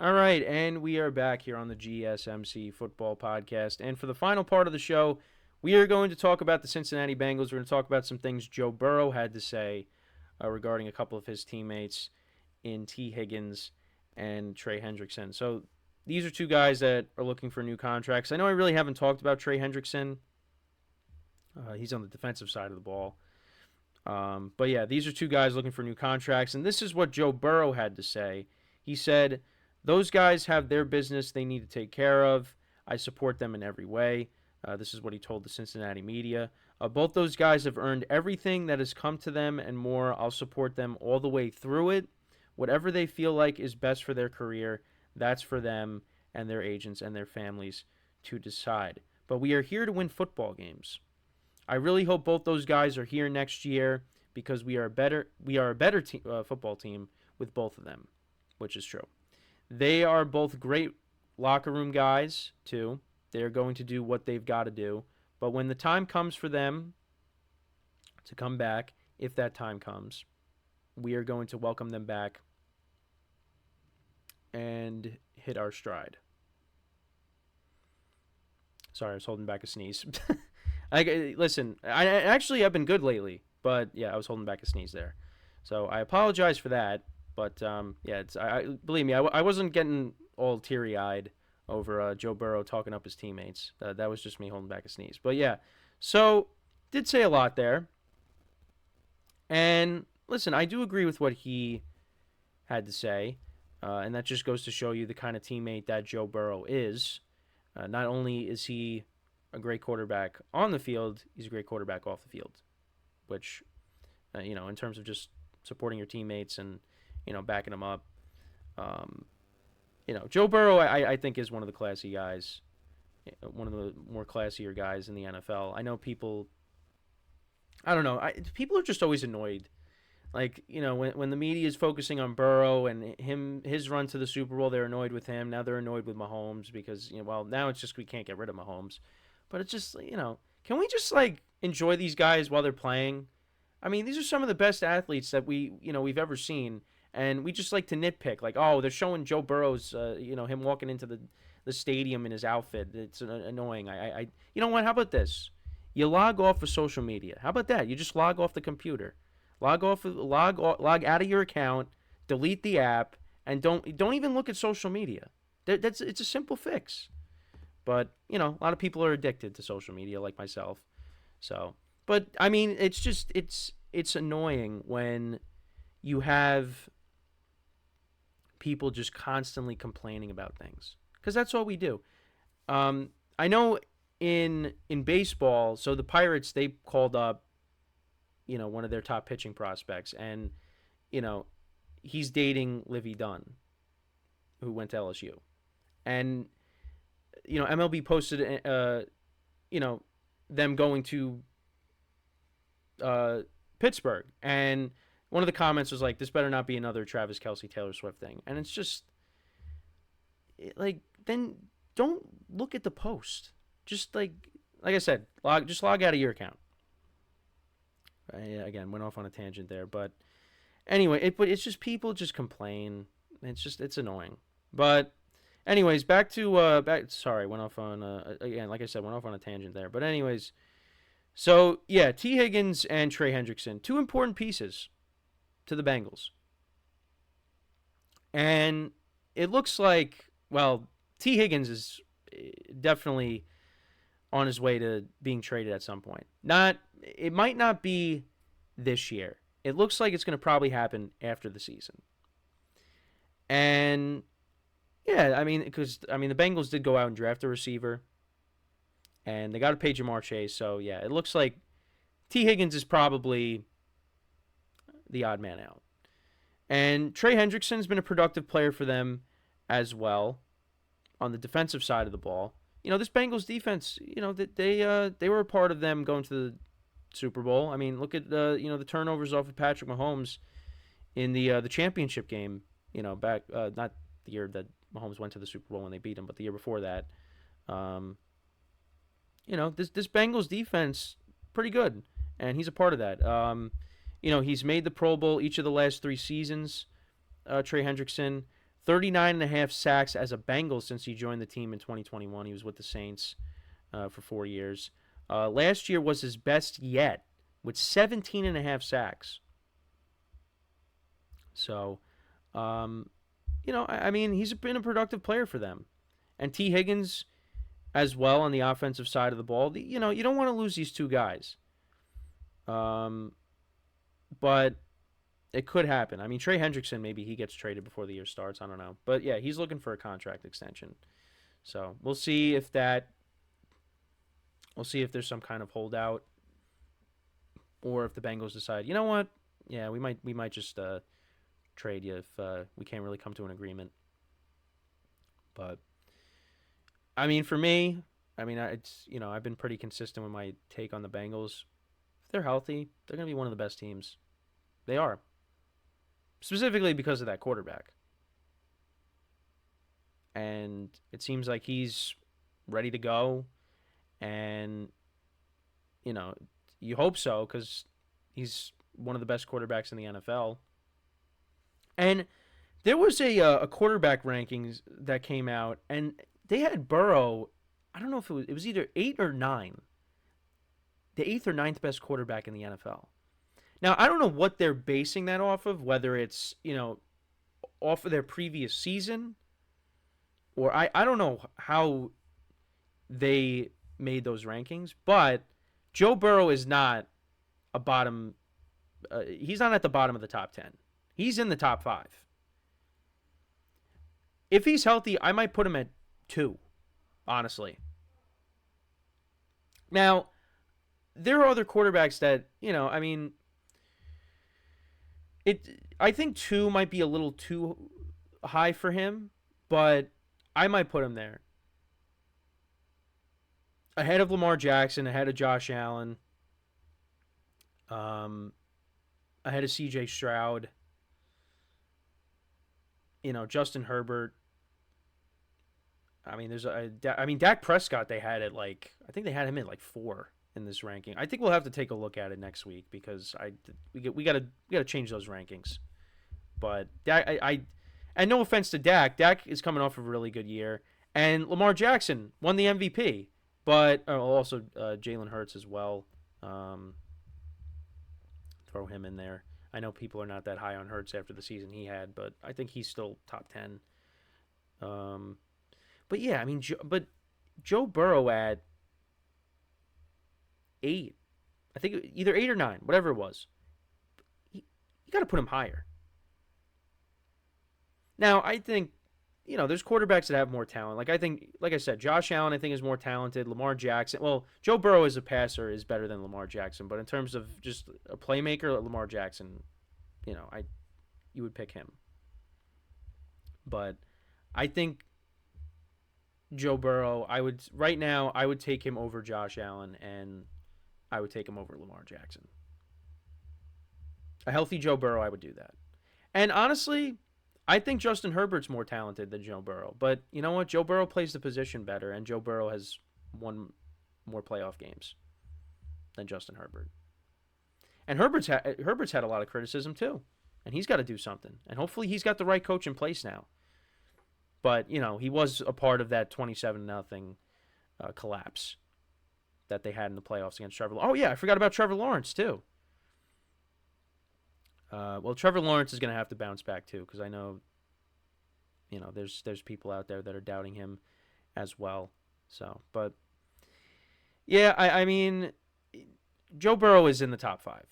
All right, and we are back here on the GSMC Football Podcast. And for the final part of the show, we are going to talk about the Cincinnati Bengals. We're going to talk about some things Joe Burrow had to say regarding a couple of his teammates in T. Higgins and Trey Hendrickson. So these are two guys that are looking for new contracts. I know I really haven't talked about Trey Hendrickson. He's on the defensive side of the ball. But yeah, these are two guys looking for new contracts. And this is what Joe Burrow had to say. He said, "Those guys have their business they need to take care of. I support them in every way." This is what he told the Cincinnati media. Both those guys have earned everything that has come to them and more. I'll support them all the way through it. Whatever they feel like is best for their career, that's for them and their agents and their families to decide. But we are here to win football games. I really hope both those guys are here next year because we are a better football team with both of them, which is true. They are both great locker room guys, too. They're going to do what they've got to do. But when the time comes for them to come back, if that time comes, we are going to welcome them back and hit our stride. Sorry, I was holding back a sneeze. Listen, I've been good lately, but yeah, I was holding back a sneeze there. So I apologize for that. But yeah, believe me, I wasn't getting all teary-eyed over Joe Burrow talking up his teammates. That was just me holding back a sneeze. But yeah, so did say a lot there. And listen, I do agree with what he had to say, and that just goes to show you the kind of teammate that Joe Burrow is. Not only is he a great quarterback on the field, he's a great quarterback off the field, which, in terms of just supporting your teammates and backing them up. Joe Burrow, I think, is one of the classy guys, one of the more classier guys in the NFL. I know people, I don't know, people are just always annoyed. Like, when the media is focusing on Burrow and his run to the Super Bowl, they're annoyed with him. Now they're annoyed with Mahomes because, now it's just we can't get rid of Mahomes. But it's just, can we just, enjoy these guys while they're playing? I mean, these are some of the best athletes that we've ever seen. And we just like to nitpick, like, oh, they're showing Joe Burrow's, him walking into the stadium in his outfit. It's annoying. You know what? How about this? You log off of social media. How about that? You just log off the computer, log out of your account, delete the app, and don't even look at social media. It's a simple fix. But a lot of people are addicted to social media, like myself. So, but I mean, it's just it's annoying when you have people just constantly complaining about things, because that's all we do. I know in baseball, so the Pirates, they called up one of their top pitching prospects, and he's dating Livy Dunn, who went to LSU, and MLB posted them going to Pittsburgh, and one of the comments was like, "This better not be another Travis Kelce, Taylor Swift thing." And it's just then don't look at the post. Just like I said, log out of your account. Again, went off on a tangent there, but anyway, it's just people just complain. It's annoying. But anyways, back to Sorry, went off on again. Like I said, went off on a tangent there. But anyways, so yeah, T. Higgins and Trey Hendrickson, two important pieces to the Bengals. And it looks like, well, T. Higgins is definitely on his way to being traded at some point. It might not be this year. It looks like it's going to probably happen after the season. And yeah, because the Bengals did go out and draft a receiver, and they got to pay Jamar Chase. So yeah, it looks like T. Higgins is probably the odd man out. And Trey Hendrickson's been a productive player for them as well on the defensive side of the ball. This Bengals defense, they were a part of them going to the Super Bowl. I mean, look at the turnovers off of Patrick Mahomes in the championship game. Back not the year that Mahomes went to the Super Bowl when they beat him, but the year before that. This Bengals defense pretty good, and he's a part of that. He's made the Pro Bowl each of the last 3 seasons. Trey Hendrickson, 39.5 sacks as a Bengal since he joined the team in 2021. He was with the Saints for 4 years. Last year was his best yet with 17.5 sacks. So, I mean, he's been a productive player for them. And T. Higgins as well on the offensive side of the ball. You don't want to lose these two guys. But it could happen. I mean, Trey Hendrickson, maybe he gets traded before the year starts. I don't know. But, yeah, he's looking for a contract extension. So we'll see if there's some kind of holdout, or if the Bengals decide, you know what? Yeah, we might just trade you if we can't really come to an agreement. But I mean, for me, I've been pretty consistent with my take on the Bengals. If they're healthy, they're going to be one of the best teams. They are. Specifically because of that quarterback. And it seems like he's ready to go. And, you hope so, because he's one of the best quarterbacks in the NFL. And there was a quarterback rankings that came out, and they had Burrow, I don't know if it was either 8 or 9. The 8th or 9th best quarterback in the NFL. Now, I don't know what they're basing that off of, whether it's, off of their previous season, or I don't know how they made those rankings, but Joe Burrow is not a bottom, he's not at the bottom of the top 10. He's in the top 5. If he's healthy, I might put him at 2, honestly. Now, there are other quarterbacks that, I think 2 might be a little too high for him, but I might put him there. Ahead of Lamar Jackson, ahead of Josh Allen, ahead of C.J. Stroud, Justin Herbert. I mean, Dak Prescott, they had it I think they had him at 4 in this ranking. I think we'll have to take a look at it next week, because we gotta change those rankings. But Dak, and no offense to Dak is coming off of a really good year, and Lamar Jackson won the MVP, but also Jalen Hurts as well. Throw him in there. I know people are not that high on Hurts after the season he had, but I think he's still top 10. But yeah, I mean, but Joe Burrow at 8, I think either 8 or 9, whatever it was. You got to put him higher. Now, I think, there's quarterbacks that have more talent. Like I said, Josh Allen, I think, is more talented. Lamar Jackson, well, Joe Burrow as a passer is better than Lamar Jackson, but in terms of just a playmaker, Lamar Jackson, you would pick him. But I think Joe Burrow, I would take him over Josh Allen, and I would take him over Lamar Jackson. A healthy Joe Burrow, I would do that. And honestly, I think Justin Herbert's more talented than Joe Burrow. But you know what? Joe Burrow plays the position better, and Joe Burrow has won more playoff games than Justin Herbert. And Herbert's had a lot of criticism too, and he's got to do something. And hopefully he's got the right coach in place now. But, he was a part of that 27-0 collapse that they had in the playoffs against Trevor. Oh, yeah, I forgot about Trevor Lawrence, too. Well, Trevor Lawrence is going to have to bounce back, too, because I know, there's people out there that are doubting him as well. So, but, yeah, I mean, Joe Burrow is in the top 5.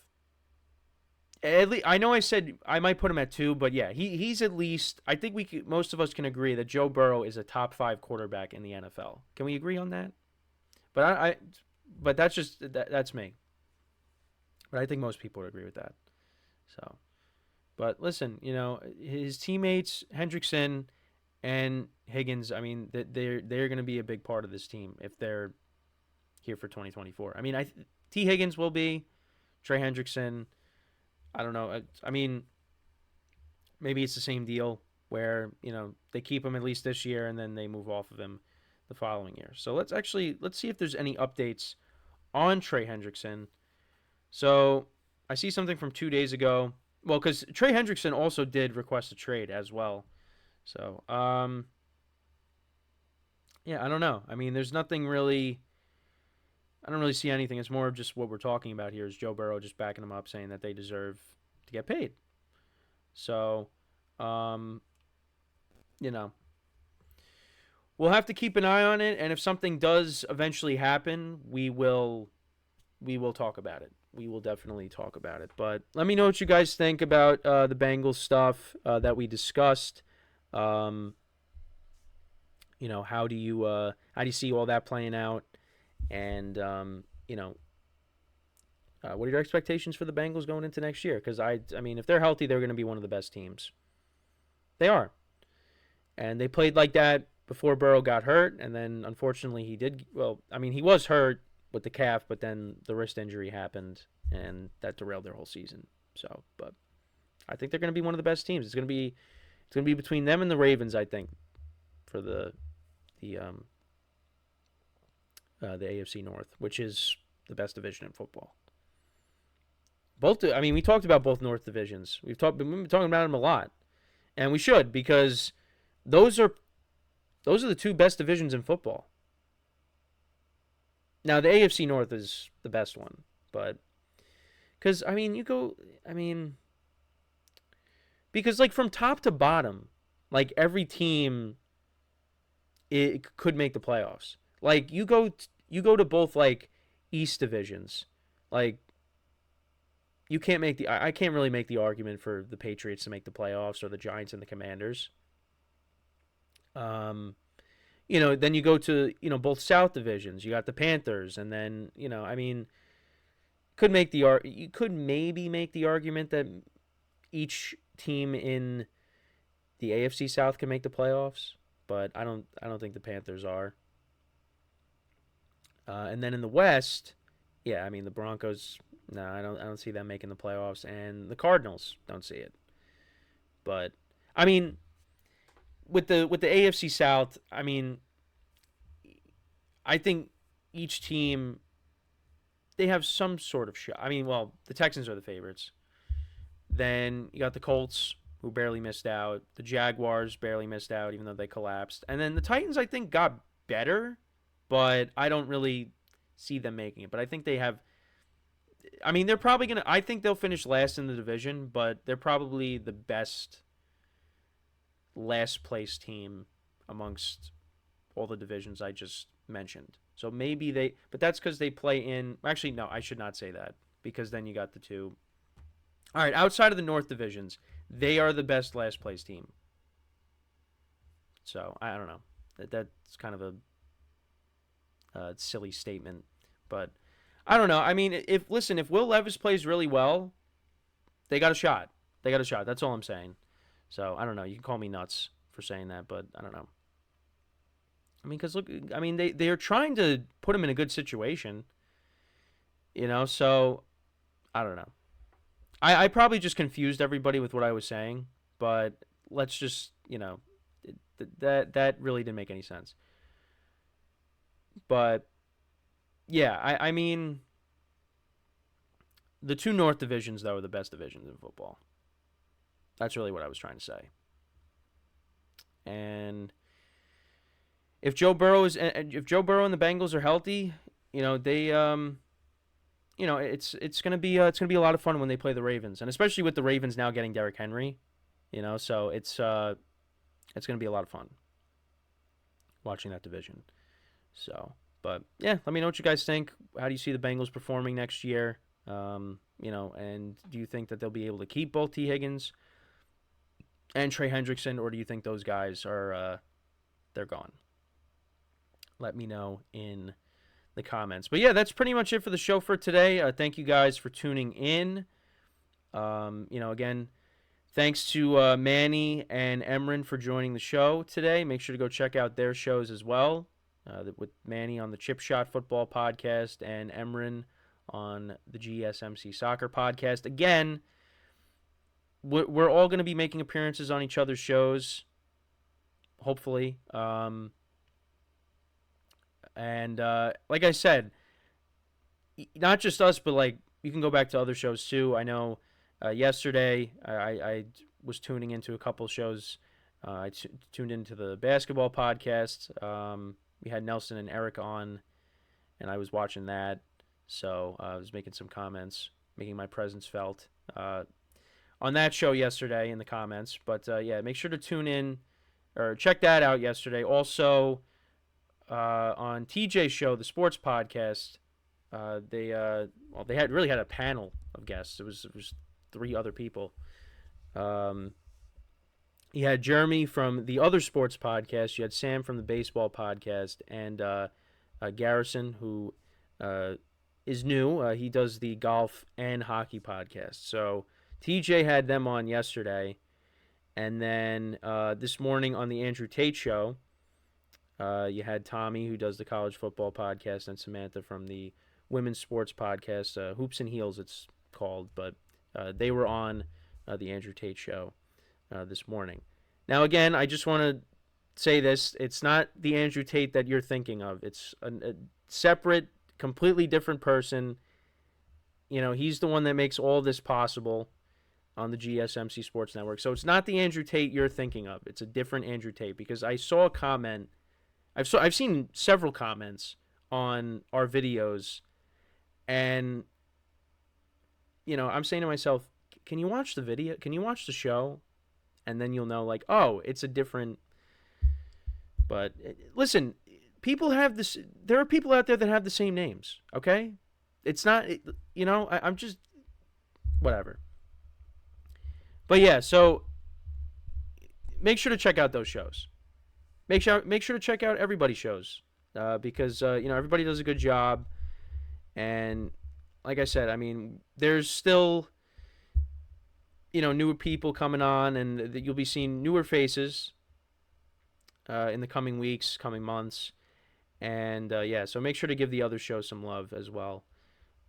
At least, I know I said I might put him at 2, but yeah, he's at least. I think most of us can agree that Joe Burrow is a top 5 quarterback in the NFL. Can we agree on that? But but that's me. But I think most people would agree with that. So, but listen, his teammates Hendrickson and Higgins. I mean, they're going to be a big part of this team if they're here for 2024. I mean, T. Higgins will be. Trey Hendrickson. I don't know. I mean, maybe it's the same deal where, they keep him at least this year and then they move off of him the following year. So let's see if there's any updates on Trey Hendrickson. So I see something from 2 days ago. Well, because Trey Hendrickson also did request a trade as well. So, yeah, I don't know. I mean, there's nothing really. I don't really see anything. It's more of just what we're talking about here is Joe Burrow just backing them up, saying that they deserve to get paid. So, um, you know, we'll have to keep an eye on it, and if something does eventually happen, we will talk about it. We will definitely talk about it. But let me know what you guys think about the Bengals stuff that we discussed. Um, how do you see all that playing out? And what are your expectations for the Bengals going into next year? Because I mean, if they're healthy, they're going to be one of the best teams. They are, and they played like that before Burrow got hurt, and then unfortunately he did. Well, I mean, he was hurt with the calf, but then the wrist injury happened, and that derailed their whole season. So, but I think they're going to be one of the best teams. It's going to be between them and the Ravens, I think, for the AFC North, which is the best division in football. I mean, we talked about both North divisions. We've been talking about them a lot, and we should because those are the two best divisions in football. Now, the AFC North is the best one, but because because like from top to bottom, like every team it could make the playoffs. Like you go to both like East divisions, like you can't make I can't really make the argument for the Patriots to make the playoffs or the Giants and the Commanders. Um, then you go to both South divisions. You got the Panthers, and then I mean, you could maybe make the argument that each team in the AFC South can make the playoffs, but I don't think the Panthers are. And then in the West, yeah, I mean the Broncos. No, I don't see them making the playoffs, and the Cardinals don't see it. But I mean, with the AFC South, I mean, I think each team they have some sort of shot. I mean, well, the Texans are the favorites. Then you got the Colts, who barely missed out. The Jaguars barely missed out, even though they collapsed. And then the Titans, I think, got better, but I don't really see them making it. But I think they have. I mean, they're probably going to. I think they'll finish last in the division, but they're probably the best last place team amongst all the divisions I just mentioned. So maybe but that's because they play in. Actually, no, I should not say that because then you got the two. All right, outside of the North divisions, they are the best last place team. So I don't know. That's kind of a silly statement, but I don't know. I mean, if Will Levis plays really well, they got a shot. They got a shot. That's all I'm saying. So I don't know. You can call me nuts for saying that, but I don't know. I mean, because look, I mean they are trying to put him in a good situation, So I don't know. I probably just confused everybody with what I was saying, but let's just that really didn't make any sense. But yeah, I mean the two North divisions though are the best divisions in football. That's really what I was trying to say. And if Joe Burrow and the Bengals are healthy, they it's gonna be a lot of fun when they play the Ravens, and especially with the Ravens now getting Derrick Henry, so it's gonna be a lot of fun watching that division. So, but yeah, let me know what you guys think. How do you see the Bengals performing next year? And do you think that they'll be able to keep both T. Higgins and Trey Hendrickson, or do you think those guys are they're gone? Let me know in the comments. But yeah, that's pretty much it for the show for today. Thank you guys for tuning in. Again, thanks to Manny and Emran for joining the show today. Make sure to go check out their shows as well. With Manny on the Chip Shot Football Podcast and Emran on the GSMC Soccer Podcast. Again, we're all going to be making appearances on each other's shows, hopefully. And like I said, not just us, but like you can go back to other shows too. I know yesterday I was tuning into a couple shows tuned into the basketball podcast. We had Nelson and Eric on, and I was watching that. So I was making some comments, making my presence felt on that show yesterday in the comments. But yeah, make sure to tune in or check that out yesterday. Also, on TJ's show, the sports podcast, they really had a panel of guests. It was 3 other people. You had Jeremy from the other sports podcast. You had Sam from the baseball podcast, and Garrison, who is new. He does the golf and hockey podcast. So TJ had them on yesterday, and then this morning on the Andrew Tate show, you had Tommy, who does the college football podcast, and Samantha from the women's sports podcast, Hoops and Heels it's called, but they were on the Andrew Tate show this morning. Now, again, I just want to say this. It's not the Andrew Tate that you're thinking of. It's a separate, completely different person. You know, he's the one that makes all this possible on the GSMC Sports Network. So it's not the Andrew Tate you're thinking of. It's a different Andrew Tate, because I saw a comment. I've seen several comments on our videos, and you know, I'm saying to myself, can you watch the video? Can you watch the show? And then you'll know, like, oh, it's a different. But listen, people have this. There are people out there that have the same names. Okay, it's not. You know, I'm just whatever. But yeah, so make sure to check out those shows. Make sure to check out everybody's shows because you know, everybody does a good job. And like I said, I mean, there's still, you know, newer people coming on, and you'll be seeing newer faces in the coming weeks, coming months. And yeah, so make sure to give the other shows some love as well.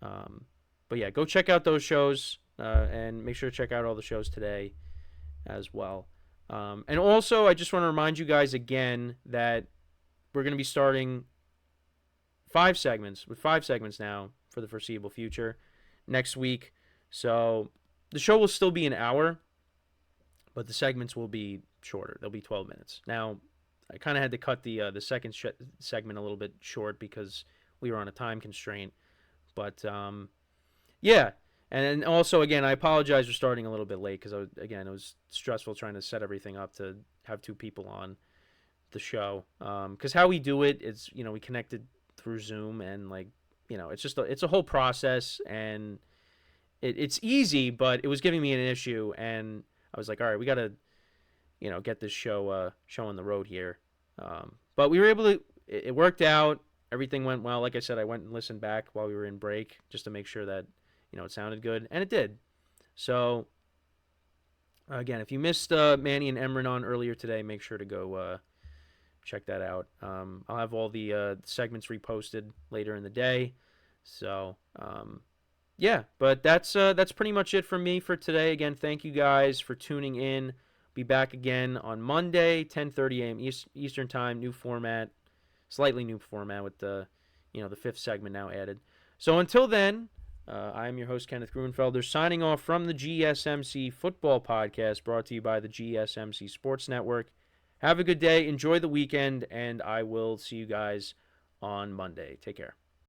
But yeah, go check out those shows and make sure to check out all the shows today as well. And also, I just want to remind you guys again that we're going to be starting 5 segments now for the foreseeable future next week. So the show will still be an hour, but the segments will be shorter. They'll be 12 minutes. Now, I kind of had to cut the second segment a little bit short because we were on a time constraint. But yeah, and also again, I apologize for starting a little bit late because it was stressful trying to set everything up to have 2 people on the show. Because how we do it is, you know, we connected through Zoom, and like, you know, it's a whole process, and it's easy, but it was giving me an issue, and I was like, all right, we got to, you know, get this show on the road here. But we were able to, it worked out. Everything went well. Like I said, I went and listened back while we were in break just to make sure that, you know, it sounded good, and it did. So, again, if you missed Manny and Emran on earlier today, make sure to go check that out. I'll have all the segments reposted later in the day. So, yeah, but that's pretty much it from me for today. Again, thank you guys for tuning in. Be back again on Monday, 10:30 a.m. Eastern Time. New format, slightly new format with the 5th segment now added. So until then, I am your host, Kenneth Gruenfelder, signing off from the GSMC Football Podcast, brought to you by the GSMC Sports Network. Have a good day, enjoy the weekend, and I will see you guys on Monday. Take care.